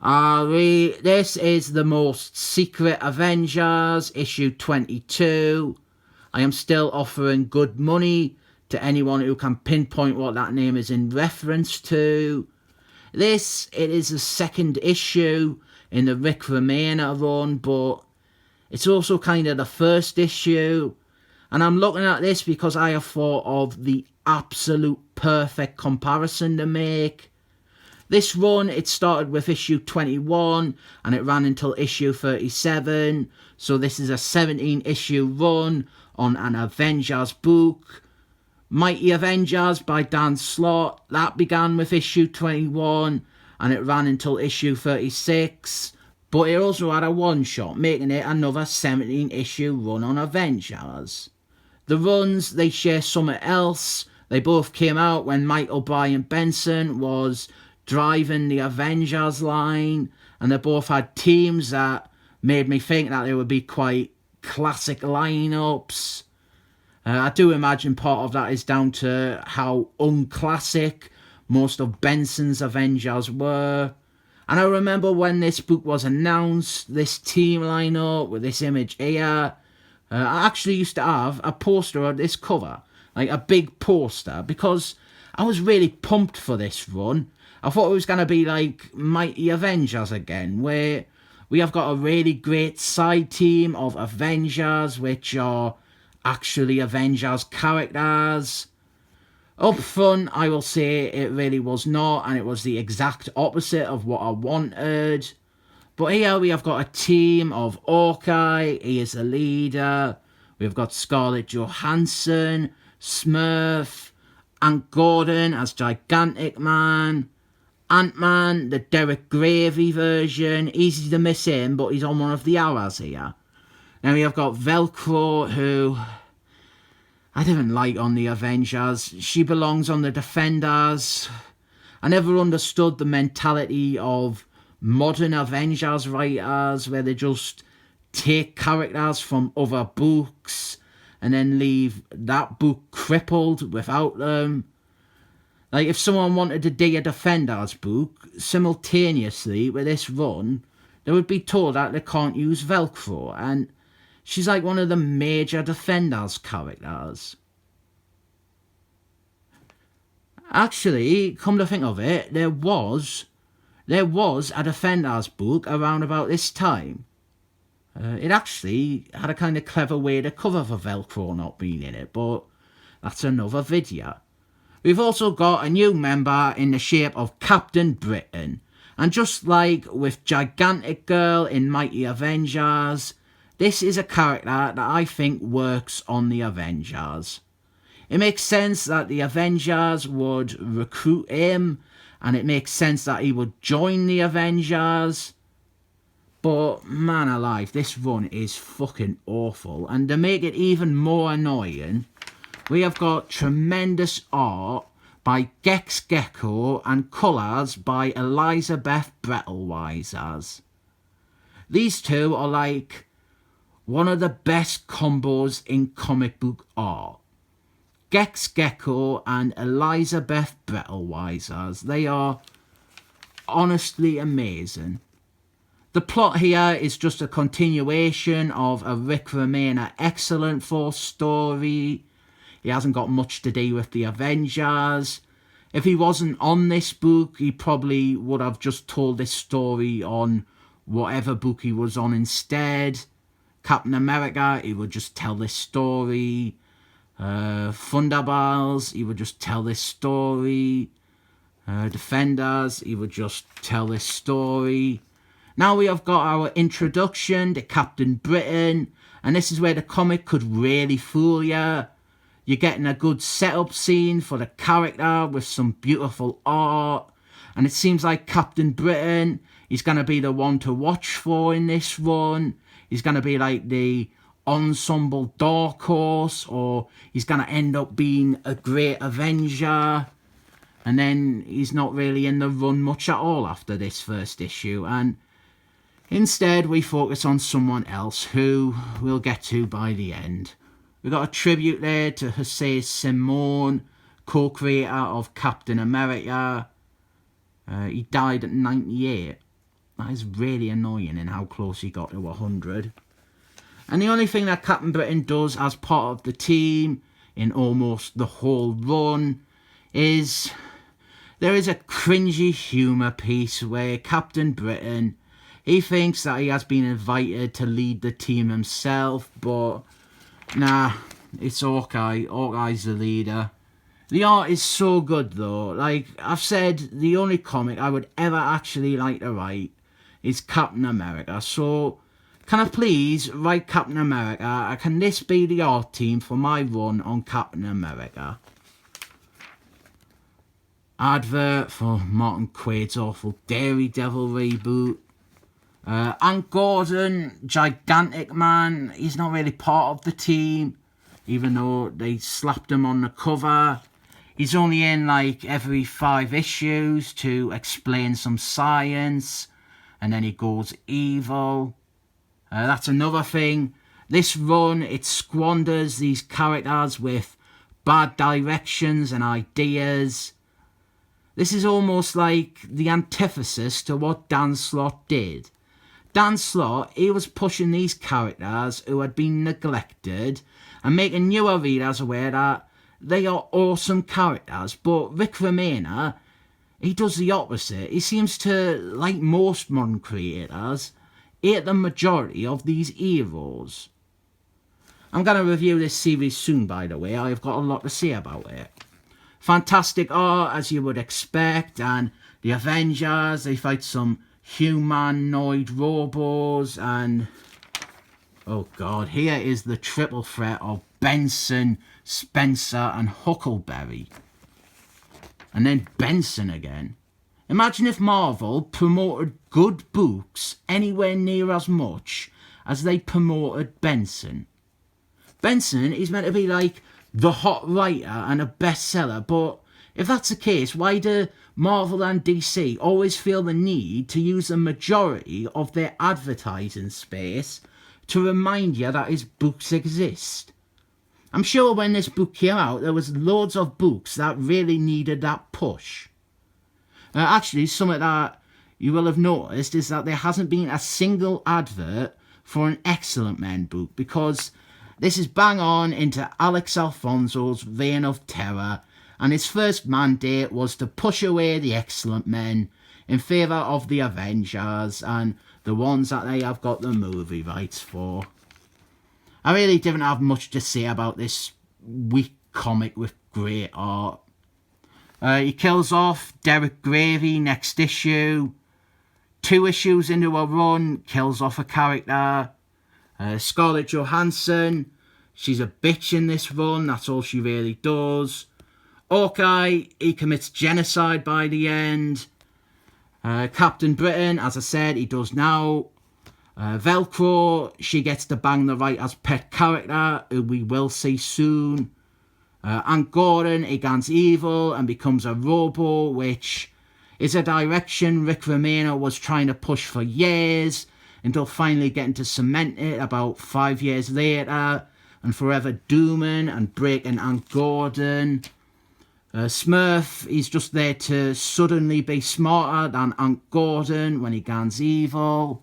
This is the most secret Avengers, issue 22. I am still offering good money to anyone who can pinpoint what that name is in reference to. It is the second issue in the Rick Remender run, but it's also kind of the first issue. And I'm looking at this because I have thought of the absolute perfect comparison to make. This run, it started with issue 21 and it ran until issue 37. So this is a 17 issue run on an Avengers book. Mighty Avengers by Dan Slott, that began with issue 21 and it ran until issue 36. But it also had a one-shot, making it another 17 issue run on Avengers. The runs, they share something else. They both came out when Michael Bryan Benson was driving the Avengers line, and they both had teams that made me think that they would be quite classic lineups. I do imagine part of that is down to how unclassic most of Benson's Avengers were. And I remember when this book was announced, this team lineup with this image here, I actually used to have a poster of this cover, like a big poster, because I was really pumped for this run. I thought it was going to be like Mighty Avengers again, where we have got a really great side team of Avengers, which are actually Avengers characters. Up front, I will say it really was not, and it was the exact opposite of what I wanted. But here we have got a team of Hawkeye, he is the leader. We've got Scarlett Johansson, Smurf, Ant Gordon as Gigantic Man, Ant-Man, the Derek Gravy version. Easy to miss him, but he's on one of the hours here. Then we have got Velcro, who I didn't like on the Avengers. She belongs on the Defenders. I never understood the mentality of modern Avengers writers, where they just take characters from other books and then leave that book crippled without them. Like, if someone wanted to do a Defenders book simultaneously with this run, they would be told that they can't use Velcro, and she's like one of the major Defenders characters. Actually, come to think of it, there was a Defenders book around about this time. It actually had a kind of clever way to cover for Velcro not being in it, but that's another video. We've also got a new member in the shape of Captain Britain, and just like with Gigantic Girl in Mighty Avengers, this is a character that I think works on the Avengers. It makes sense that the Avengers would recruit him, and it makes sense that he would join the Avengers. But man alive, this run is fucking awful. And to make it even more annoying, we have got tremendous art by Gex Gecko and colours by Elizabeth Breitweiser. These two are like one of the best combos in comic book art. Gex Gecko and Elizabeth Breitweiser, they are honestly amazing. The plot here is just a continuation of a Rick Remender Excellent Force story. He hasn't got much to do with the Avengers. If he wasn't on this book, he probably would have just told this story on whatever book he was on instead. Captain America, he would just tell this story. Thunderbirds, he would just tell this story. Defenders, he would just tell this story. Now we have got our introduction to Captain Britain, and this is where the comic could really fool you. You're getting a good setup scene for the character with some beautiful art, and it seems like Captain Britain is going to be the one to watch for in this run. He's going to be like the ensemble dark horse, or he's going to end up being a great Avenger, and then he's not really in the run much at all after this first issue, and instead we focus on someone else who we'll get to by the end. We got a tribute there to Jose Simon, co-creator of Captain America. He died at 98. That is really annoying in how close he got to 100. And the only thing that Captain Britain does as part of the team in almost the whole run is there is a cringy humour piece where Captain Britain, he thinks that he has been invited to lead the team himself, but nah, it's Hawkeye. Hawkeye's the leader. The art is so good though. Like I've said, the only comic I would ever actually like to write is Captain America. So can I please write Captain America? Can this be the art team for my run on Captain America? Advert for Martin Quaid's awful Daredevil reboot. Ant Gordon, gigantic man, he's not really part of the team, even though they slapped him on the cover. He's only in like every 5 issues to explain some science, and then he goes evil. That's another thing. This run, it squanders these characters with bad directions and ideas. This is almost like the antithesis to what Dan Slott did. Dan Slott, he was pushing these characters who had been neglected and making newer readers aware that they are awesome characters. But Rick Remender, he does the opposite. He seems to, like most modern creators, hate the majority of these heroes. I'm going to review this series soon, by the way. I've got a lot to say about it. Fantastic art, as you would expect, and the Avengers, they fight some humanoid robots, and oh god, here is the triple threat of Benson, Spencer and Huckleberry. And then Benson again. Imagine if Marvel promoted good books anywhere near as much as they promoted Benson. Benson is meant to be like the hot writer and a bestseller, but if that's the case, why do Marvel and DC always feel the need to use the majority of their advertising space to remind you that his books exist? I'm sure when this book came out, there was loads of books that really needed that push. Actually, something that you will have noticed is that there hasn't been a single advert for an Excellent Men book, because this is bang on into Alex Alfonso's reign of terror, and his first mandate was to push away the Excellent Men in favour of the Avengers and the ones that they have got the movie rights for. I really didn't have much to say about this weak comic with great art. He kills off Derek Gravy next issue. 2 issues into a run, kills off a character. Scarlett Johansson, she's a bitch in this run, that's all she really does. Hawkeye, he commits genocide by the end. Captain Britain, as I said, he does now. Velcro, she gets to bang the writer's pet character, who we will see soon. Ant Gordon, he gets evil and becomes a robo, which is a direction Rick Remender was trying to push for years, until finally getting to cement it about 5 years later, and forever dooming and breaking Ant Gordon. Smurf, he's just there to suddenly be smarter than Ant Gordon when he gets evil.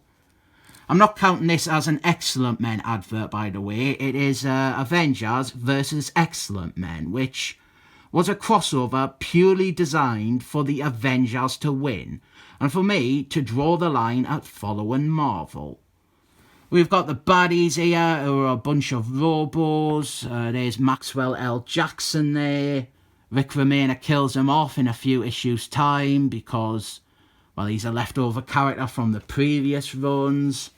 I'm not counting this as an Excellent Men advert, by the way. It is Avengers versus Excellent Men, which was a crossover purely designed for the Avengers to win, and for me to draw the line at following Marvel. We've got the baddies here, who are a bunch of robos. There's Maxwell L. Jackson there. Rick Remender kills him off in a few issues' time because, well, he's a leftover character from the previous runs.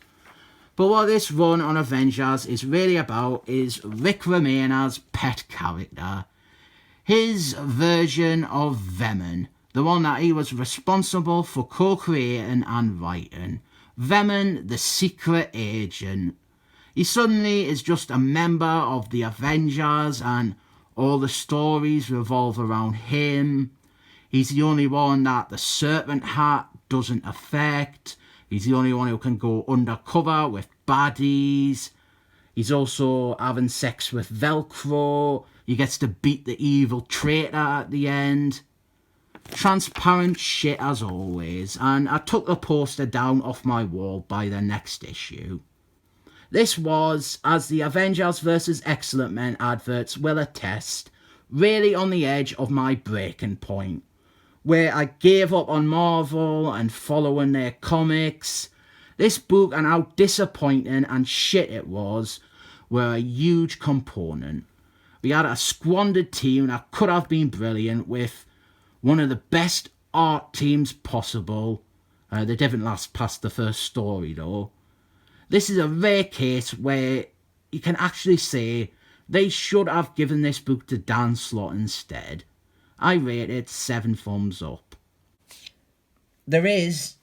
But what this run on Avengers is really about is Rick Remender's pet character. His version of Venom, the one that he was responsible for co-creating and writing. Venom, the secret agent. He suddenly is just a member of the Avengers and all the stories revolve around him. He's the only one that the Serpent Hat doesn't affect. He's the only one who can go undercover with baddies. He's also having sex with Velcro. He gets to beat the evil traitor at the end. transparent shit as always, and I took the poster down off my wall by the next issue. This was, as the Avengers vs. Excellent Men adverts will attest, really on the edge of my breaking point, where I gave up on Marvel and following their comics. This book and how disappointing and shit it was were a huge component. We had a squandered team that could have been brilliant with one of the best art teams possible. They didn't last past the first story though. This is a rare case where you can actually say they should have given this book to Dan Slott instead. I rate it 7 thumbs up. There is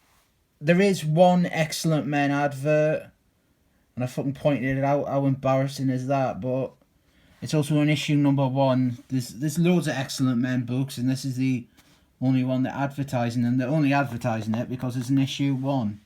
one Excellent Men advert, and I fucking pointed it out, how embarrassing is that, but it's also in issue number 1. There's loads of Excellent Men books, and this is the only one they're advertising, and they're only advertising it because it's in issue 1.